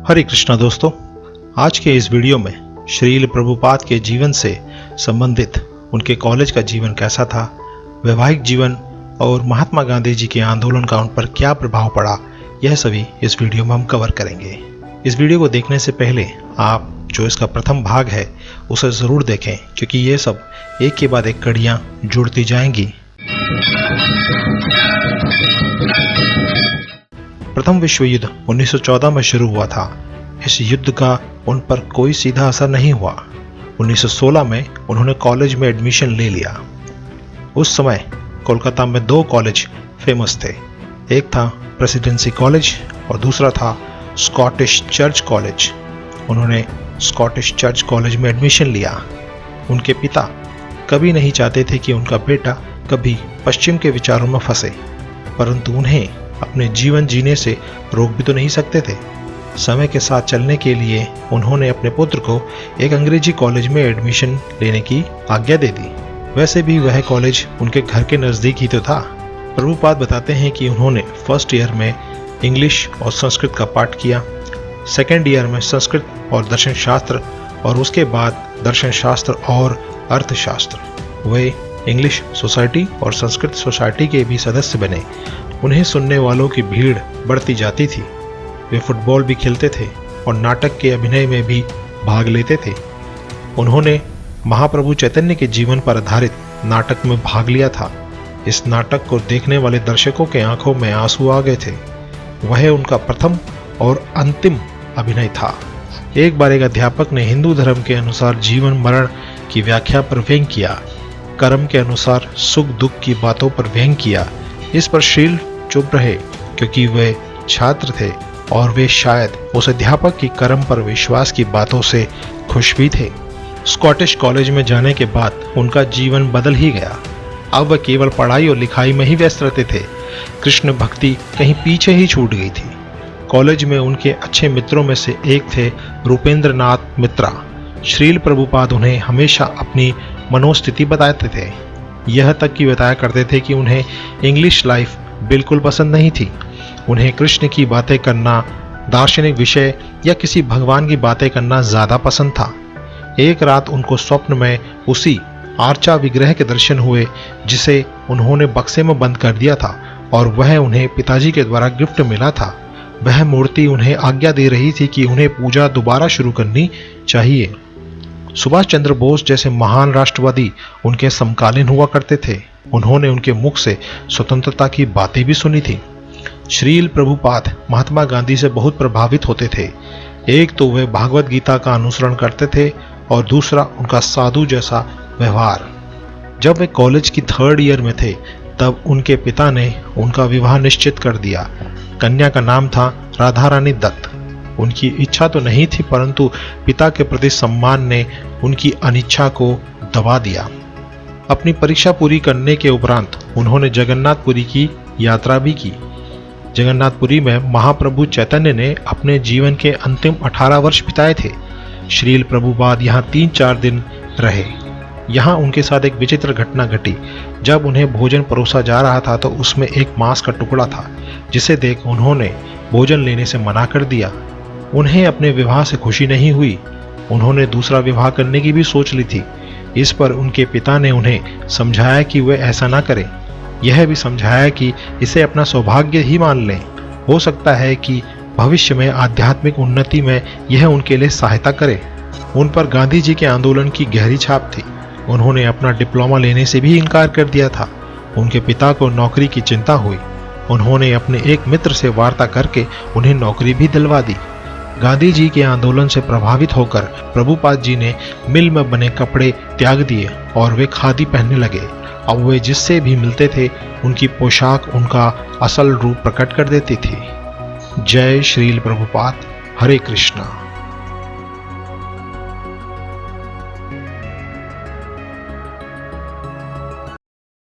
हरे कृष्णा दोस्तों, आज के इस वीडियो में श्रील प्रभुपाद के जीवन से संबंधित उनके कॉलेज का जीवन कैसा था, वैवाहिक जीवन और महात्मा गांधी जी के आंदोलन का उन पर क्या प्रभाव पड़ा, यह सभी इस वीडियो में हम कवर करेंगे। इस वीडियो को देखने से पहले आप जो इसका प्रथम भाग है उसे ज़रूर देखें, क्योंकि ये सब एक के बाद एक कड़ियाँ जुड़ती जाएंगी। प्रथम विश्व युद्ध 1914 में शुरू हुआ था। इस युद्ध का उन पर कोई सीधा असर नहीं हुआ। 1916 में उन्होंने कॉलेज में एडमिशन ले लिया। उस समय कोलकाता में दो कॉलेज फेमस थे, एक था प्रेसिडेंसी कॉलेज और दूसरा था स्कॉटिश चर्च कॉलेज। उन्होंने स्कॉटिश चर्च कॉलेज में एडमिशन लिया। उनके पिता कभी नहीं चाहते थे कि उनका बेटा कभी पश्चिम के विचारों में फंसे, परंतु उन्हें अपने जीवन जीने से रोक भी तो नहीं सकते थे। समय के साथ चलने के लिए उन्होंने अपने पुत्र को एक अंग्रेजी कॉलेज में एडमिशन लेने की आज्ञा दे दी। वैसे भी वह कॉलेज उनके घर के नज़दीक ही तो था। प्रभुपाद बताते हैं कि उन्होंने फर्स्ट ईयर में इंग्लिश और संस्कृत का पाठ किया, सेकेंड ईयर में संस्कृत और दर्शन शास्त्र, और उसके बाद दर्शन शास्त्र और अर्थशास्त्र। वे इंग्लिश सोसाइटी और संस्कृत सोसाइटी के भी सदस्य बने। उन्हें सुनने वालों की भीड़ बढ़ती जाती थी। वे फुटबॉल भी खेलते थे और नाटक के अभिनय में भी भाग लेते थे। उन्होंने महाप्रभु चैतन्य के जीवन पर आधारित नाटक में भाग लिया था। इस नाटक को देखने वाले दर्शकों के आंखों में आंसू आ गए थे। वह उनका प्रथम और अंतिम अभिनय था। एक बार एक अध्यापक ने हिंदू धर्म के अनुसार जीवन मरण की व्याख्या पर व्यंग किया, कर्म के अनुसार सुख दुख की बातों पर व्यंग किया। इस पर श्रील चुप रहे, क्योंकि वे छात्र थे और वे शायद उस अध्यापक की कर्म पर विश्वास की बातों से खुश भी थे। स्कॉटिश कॉलेज में जाने के बाद उनका जीवन बदल ही गया। अब वह केवल पढ़ाई और लिखाई में ही व्यस्त रहते थे। कृष्ण भक्ति कहीं पीछे ही छूट गई थी। कॉलेज में उनके अच्छे मित्रों में से एक थे रूपेंद्र नाथ मित्रा। श्रील प्रभुपाद उन्हें हमेशा अपनी मनोस्थिति बताते थे। यह तक कि बताया करते थे कि उन्हें इंग्लिश लाइफ बिल्कुल पसंद नहीं थी। उन्हें कृष्ण की बातें करना, दार्शनिक विषय या किसी भगवान की बातें करना ज़्यादा पसंद था। एक रात उनको स्वप्न में उसी आर्चा विग्रह के दर्शन हुए जिसे उन्होंने बक्से में बंद कर दिया था, और वह उन्हें पिताजी के द्वारा गिफ्ट मिला था। वह मूर्ति उन्हें आज्ञा दे रही थी कि उन्हें पूजा दोबारा शुरू करनी चाहिए। सुभाष चंद्र बोस जैसे महान राष्ट्रवादी उनके समकालीन हुआ करते थे। उन्होंने उनके मुख से स्वतंत्रता की बातें भी सुनी थी। श्रील प्रभुपाद महात्मा गांधी से बहुत प्रभावित होते थे। एक तो वे भागवत गीता का अनुसरण करते थे और दूसरा उनका साधु जैसा व्यवहार। जब वे कॉलेज की थर्ड ईयर में थे तब उनके पिता ने उनका विवाह निश्चित कर दिया। कन्या का नाम था राधा रानी दत्त। उनकी इच्छा तो नहीं थी, परंतु पिता के प्रति सम्मान ने उनकी अनिच्छा को दबा दिया। अपनी परीक्षा पूरी करने के उपरांत उन्होंने जगन्नाथपुरी की यात्रा भी की। जगन्नाथपुरी में महाप्रभु चैतन्य ने अपने जीवन के अंतिम 18 वर्ष बिताए थे। श्रील प्रभुपाद यहाँ 3-4 दिन रहे। यहाँ उनके साथ एक विचित्र घटना घटी। जब उन्हें भोजन परोसा जा रहा था तो उसमें एक मांस का टुकड़ा था, जिसे देख उन्होंने भोजन लेने से मना कर दिया। उन्हें अपने विवाह से खुशी नहीं हुई। उन्होंने दूसरा विवाह करने की भी सोच ली थी। इस पर उनके पिता ने उन्हें समझाया कि वे ऐसा ना करें। यह भी समझाया कि इसे अपना सौभाग्य ही मान लें। हो सकता है कि भविष्य में आध्यात्मिक उन्नति में यह उनके लिए सहायता करे। उन पर गांधी जी के आंदोलन की गहरी छाप थी। उन्होंने अपना डिप्लोमा लेने से भी इनकार कर दिया था। उनके पिता को नौकरी की चिंता हुई। उन्होंने अपने एक मित्र से वार्ता करके उन्हें नौकरी भी दिलवा दी। गांधी जी के आंदोलन से प्रभावित होकर प्रभुपाद जी ने मिल में बने कपड़े त्याग दिए और वे खादी पहनने लगे। अब वे जिससे भी मिलते थे उनकी पोशाक उनका असल रूप प्रकट कर देती थी। जय श्रील प्रभुपाद। हरे कृष्णा।